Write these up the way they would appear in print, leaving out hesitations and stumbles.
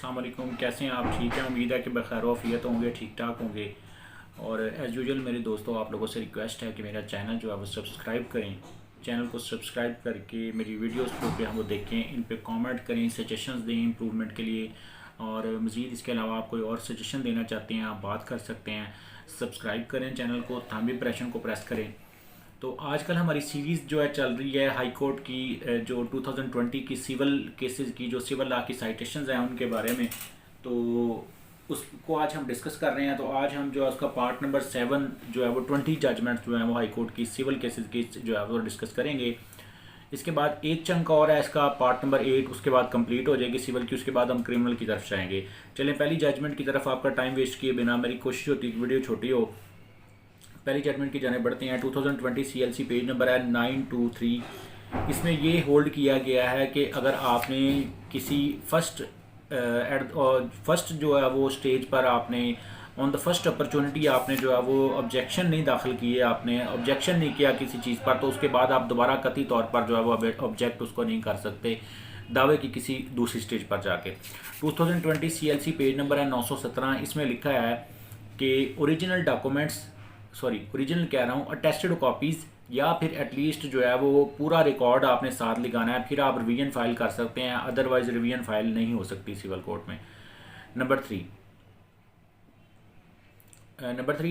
अस्सलाम वालेकुम। कैसे हैं आप? ठीक है, उम्मीद है कि बखैर वाफियत होंगे, ठीक ठाक होंगे। और एज़ यूजुअल मेरे दोस्तों, आप लोगों से रिक्वेस्ट है कि मेरा चैनल जो है वो सब्सक्राइब करें। चैनल को सब्सक्राइब करके मेरी वीडियोस को पे हम वो देखें, इन पे कमेंट करें, सजेशंस दें इम्प्रूवमेंट के लिए। और मज़ीद इसके अलावा आप कोई और सजेशन देना चाहते हैं, आप बात कर सकते हैं। सब्सक्राइब करें चैनल को, थंब इंप्रेशन को प्रेस करें। तो आजकल हमारी सीरीज़ जो है चल रही है हाई कोर्ट की, जो 2020 की सिविल केसेस की, जो सिविल लॉ की साइटेशंस हैं उनके बारे में। तो उसको आज हम डिस्कस कर रहे हैं। तो आज हम जो है उसका पार्ट नंबर 7 जो है वो 20 जजमेंट्स जो है वो हाई कोर्ट की सिविल केसेस की जो है वो डिस्कस करेंगे। इसके बाद एक चंक और है इसका, पार्ट नंबर 8, उसके बाद कंप्लीट हो जाएगी सिविल की। उसके बाद हम क्रिमिनल की तरफ जाएंगे। चलें पहली जजमेंट की तरफ आपका टाइम वेस्ट किए बिना, मेरी कोशिश होती है कि वीडियो छोटी हो, पहली जजमेंट की जाने बढ़ते हैं। 2020 CLC पेज नंबर है 923। इसमें ये होल्ड किया गया है कि अगर आपने किसी फर्स्ट जो है वो स्टेज पर आपने ऑन द फर्स्ट अपॉर्चुनिटी आपने जो है वो ऑब्जेक्शन नहीं दाखिल किए, आपने ऑब्जेक्शन नहीं किया किसी चीज़ पर, तो उसके बाद आप दोबारा कतई तौर पर जो है वो ऑब्जेक्ट उसको नहीं कर सकते दावे की किसी दूसरी स्टेज पर जाके। 2020 CLC पेज नंबर है 917। इसमें लिखा है कि ओरिजिनल कह रहा हूँ, अटेस्टेड कॉपीज़ या फिर एटलीस्ट जो है वो पूरा रिकॉर्ड आपने साथ लगाना है, फिर आप रिवीजन फाइल कर सकते हैं, अदरवाइज रिवीजन फाइल नहीं हो सकती सिविल कोर्ट में। नंबर थ्री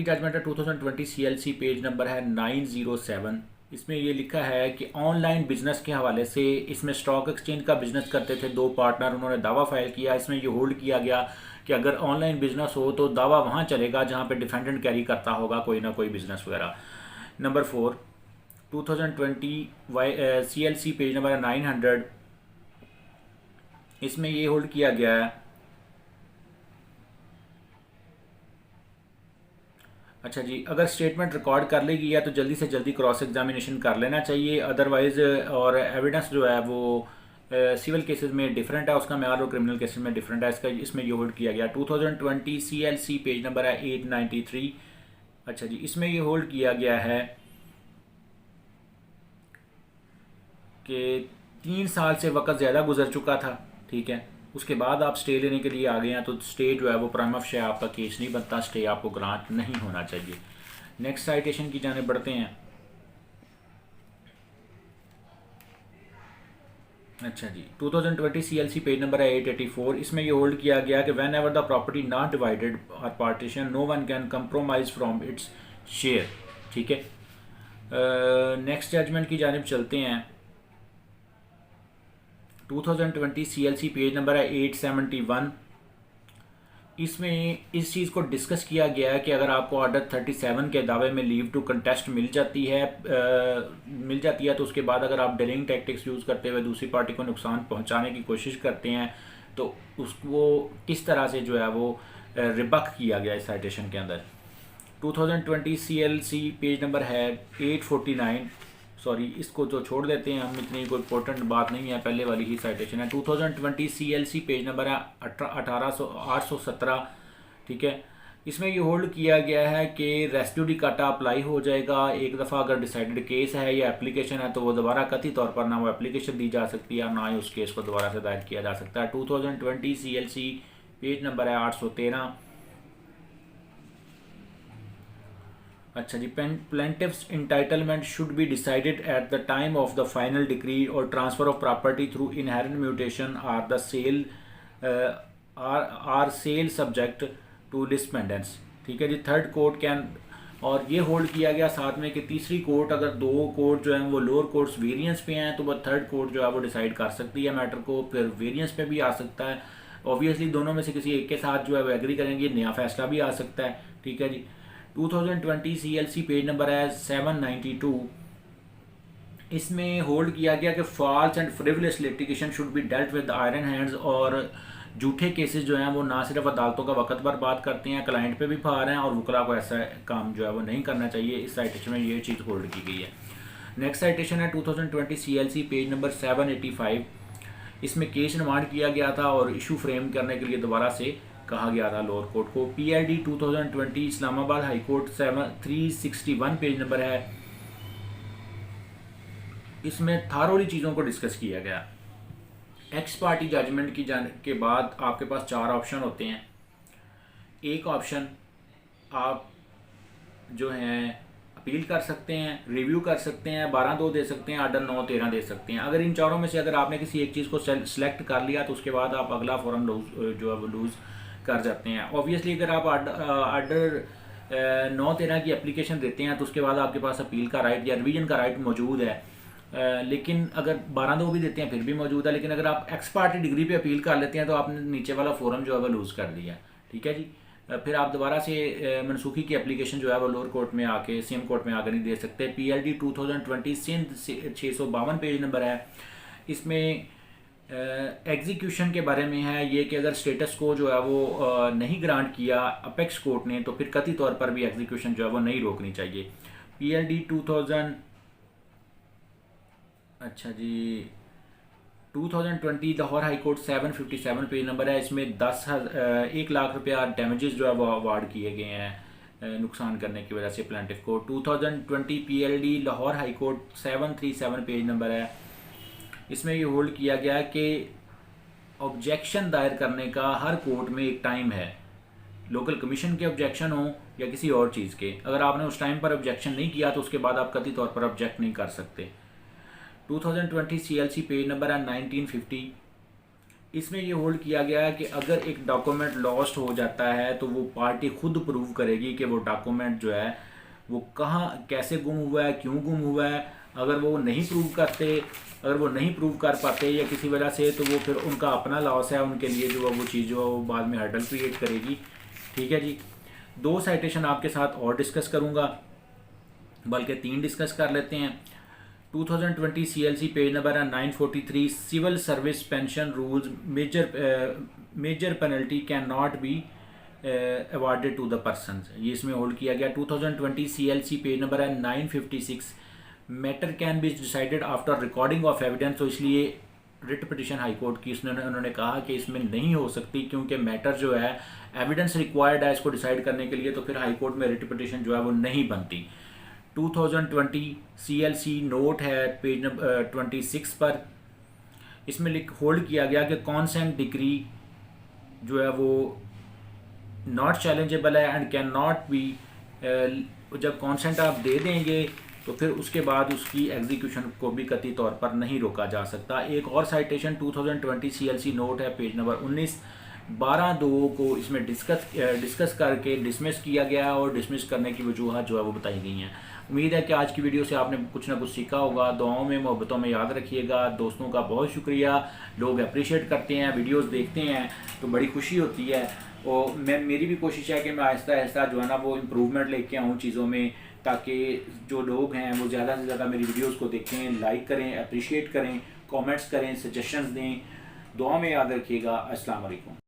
जजमेंट है 2020 CLC पेज नंबर है 907। इसमें ये लिखा है कि ऑनलाइन बिजनेस के हवाले से, इसमें स्टॉक एक्सचेंज का बिजनेस करते थे दो पार्टनर, उन्होंने दावा फाइल किया। इसमें ये होल्ड किया गया कि अगर ऑनलाइन बिजनेस हो तो दावा वहाँ चलेगा जहाँ पे डिफेंडेंट कैरी करता होगा कोई ना कोई बिजनेस वगैरह। नंबर 4 2020 CLC पेज नंबर है 900। इसमें ये होल्ड किया गया है, अच्छा जी, अगर स्टेटमेंट रिकॉर्ड कर ली गई है तो जल्दी से जल्दी क्रॉस एग्जामिनेशन कर लेना चाहिए, अदरवाइज और एविडेंस जो है वो सिविल केसेस में डिफरेंट है उसका म्यार और क्रिमिनल केसेस में डिफरेंट है इसका। इसमें ये होल्ड किया गया 2020 CLC पेज नंबर है 893। अच्छा जी, इसमें ये होल्ड किया गया है कि 3 साल से वक्त ज़्यादा गुजर चुका था, ठीक है, उसके बाद आप स्टे लेने के लिए आ गए हैं, तो स्टे जो है वो प्राइम ऑफ शेयर आपका केस नहीं बनता, स्टे आपको ग्रांट नहीं होना चाहिए। नेक्स्ट साइटेशन की जाने बढ़ते हैं। अच्छा जी, 2020 CLC पेज नंबर है 884। इसमें ये होल्ड किया गया कि whenever the property not divided और partition no one can compromise from its share, ठीक है। नेक्स्ट जजमेंट की जानिब चलते हैं। 2020 CLC पेज नंबर है 871। इसमें इस चीज़ को डिस्कस किया गया है कि अगर आपको ऑर्डर 37 के दावे में लीव टू कंटेस्ट मिल जाती है तो उसके बाद अगर आप डिलिंग टैक्टिक्स यूज़ करते हुए दूसरी पार्टी को नुकसान पहुंचाने की कोशिश करते हैं तो उसको किस तरह से जो है वो रिबक किया गया इस साइटेशन के अंदर। 2020 CLC पेज नंबर है 849। सॉरी, इसको तो छोड़ देते हैं हम, इतनी कोई इंपॉर्टेंट बात नहीं है, पहले वाली ही साइटेशन है। 2020 CLC पेज नंबर है 817, ठीक है। इसमें ये होल्ड किया गया है कि रेस्क्यू डिकाटा अप्लाई हो जाएगा एक दफ़ा, अगर डिसाइडेड केस है या एप्लीकेशन है तो वो दोबारा कतई तौर पर ना वो एप्लीकेशन दी जा सकती है और ना ही उस केस को दोबारा से दायर किया जा सकता है। 2020 CLC पेज नंबर है 813। अच्छा जी, plaintiff's entitlement should be decided at the time of the final decree or transfer of property through inherent mutation or the sale are sale subject to dispendence, ठीक है जी। थर्ड कोर्ट कैन, और ये hold किया गया साथ में कि तीसरी कोर्ट, अगर दो कोर्ट जो हैं वो लोअर कोर्ट्स वेरिएंस पे हैं तो वह थर्ड कोर्ट जो है वो डिसाइड कर सकती है मैटर को, फिर वेरिएंस पे भी आ सकता है। ऑब्वियसली दोनों में से किसी एक के साथ जो है वो एग्री करेंगे, नया फैसला भी आ सकता है, ठीक है जी। 2020 CLC पेज नंबर है 792। इसमें होल्ड किया गया कि false and frivolous litigation should be dealt with iron hands, और झूठे केसेस जो हैं वो ना सिर्फ अदालतों का वक्त बर्बाद करते हैं, क्लाइंट पे भी भार हैं, और वकला को ऐसा काम जो है वो नहीं करना चाहिए। इस साइटेशन में ये चीज़ होल्ड की गई है। नेक्स्ट साइटेशन है 2020 CLC पेज नंबर 785। इसमें केस रिमांड किया गया था और इशू फ्रेम करने के लिए दोबारा से कहा गया था लोअर कोर्ट को। PID 2020 Islamabad high court 361 page number है। इसमें थारोली चीज़ों को डिस्कस किया गया। एक्स पार्टी जजमेंट की जाने के बाद आपके पास 4 ऑप्शन होते हैं। एक ऑप्शन आप जो हैं अपील कर सकते हैं, रिव्यू कर सकते हैं, 12/2 दे सकते हैं, ऑर्डर 9/13 दे सकते हैं। अगर इन चारों में से अगर आपने किसी एक चीज़ को सेलेक्ट कर लिया तो उसके बाद आप अगला फॉर्म जो है वो लूज़ कर जाते हैं। ऑब्वियसली अगर आप ऑर्डर 9/13 की एप्लीकेशन देते हैं तो उसके बाद आपके पास अपील का राइट या रिवीजन का राइट मौजूद है। लेकिन अगर 12/2 भी देते हैं फिर भी मौजूद है। लेकिन अगर आप एक्स पार्टी डिग्री पे अपील कर लेते हैं तो आपने नीचे वाला फोरम जो है वो लूज़ कर दिया। ठीक है जी। फिर आप दोबारा से मनसूखी की एप्लीकेशन जो है वो लोअर कोर्ट में आके सेम कोर्ट में आकर नहीं दे सकते। PLD 2020 सिंध 652 पेज नंबर है। इसमें एग्जीक्यूशन के बारे में है ये कि अगर स्टेटस को जो है वो नहीं ग्रांट किया अपेक्स कोर्ट ने तो फिर कथित तौर पर भी एग्जीक्यूशन जो है वो नहीं रोकनी चाहिए। PLD 2000 अच्छा जी 2020 Lahore high court 757 page number है। इसमें 1 लाख रुपया डैमेजेस जो है वो अवार्ड किए गए हैं नुकसान करने की वजह से प्लांटिफ को। 2020 PLD Lahore high court 737 page number है। इसमें ये होल्ड किया गया है कि ऑब्जेक्शन दायर करने का हर कोर्ट में एक टाइम है। लोकल कमीशन के ऑब्जेक्शन हो या किसी और चीज़ के, अगर आपने उस टाइम पर ऑब्जेक्शन नहीं किया तो उसके बाद आप कथित तौर पर ऑब्जेक्ट नहीं कर सकते। 2020 CLC पेज नंबर है 1950। इसमें ये होल्ड किया गया है कि अगर एक डॉक्यूमेंट लॉस्ट हो जाता है तो वो पार्टी खुद प्रूव करेगी कि वो डॉक्यूमेंट जो है वो कहाँ कैसे गुम हुआ है, क्यों गुम हुआ है। अगर वो नहीं प्रूव कर पाते या किसी वजह से तो वो फिर उनका अपना लॉस है, उनके लिए जो है वो चीज़ जो है वो बाद में हर्डल क्रिएट करेगी। ठीक है जी। 2 साइटेशन आपके साथ और डिस्कस करूँगा, बल्कि 3 डिस्कस कर लेते हैं। 2020 CLC पेज नंबर है 943 civil service pension rules major penalty can not be awarded to the person. ये इसमें होल्ड किया गया। 2020 CLC पेज नंबर है 956 matter can be decided after recording of evidence. तो इसलिए रिट पिटिशन हाई कोर्ट की उन्होंने कहा कि इसमें नहीं हो सकती क्योंकि मैटर जो है एविडेंस रिक्वायर्ड है इसको डिसाइड करने के लिए, तो फिर हाई कोर्ट में रिट पिटिशन जो है वो नहीं बनती। 2020 CLC नोट है पेज नंबर 26 पर। इसमें होल्ड किया गया कि कॉन्सेंट डिक्री जो है वो नॉट चैलेंजेबल है एंड कैन नॉट बी। जब कॉन्सेंट आप दे देंगे तो फिर उसके बाद उसकी एग्जीक्यूशन को भी कथित तौर पर नहीं रोका जा सकता। एक और साइटेशन 2020 CLC नोट है पेज नंबर 19 12/2 को इसमें डिस्कस करके डिसमिस किया गया और डिसमिस करने की वजूहत जो है वो बताई गई हैं। उम्मीद है कि आज की वीडियो से आपने कुछ ना कुछ सीखा होगा। दुआओं में मोहब्बतों में याद रखिएगा। दोस्तों का बहुत शुक्रिया, लोग अप्रिशिएट करते हैं, वीडियोस देखते हैं तो बड़ी खुशी होती है। और मेरी भी कोशिश है कि मैं आहिस्ता आहिस्ता जो है ना वो इम्प्रूवमेंट लेके आऊँ चीज़ों में, ताकि जो लोग हैं वो ज़्यादा से ज़्यादा मेरी वीडियोस को देखें, लाइक करें, अप्रिशिएट करें, कमेंट्स करें, सजेशंस दें। दुआ में याद रखिएगा। अस्सलाम वालेकुम।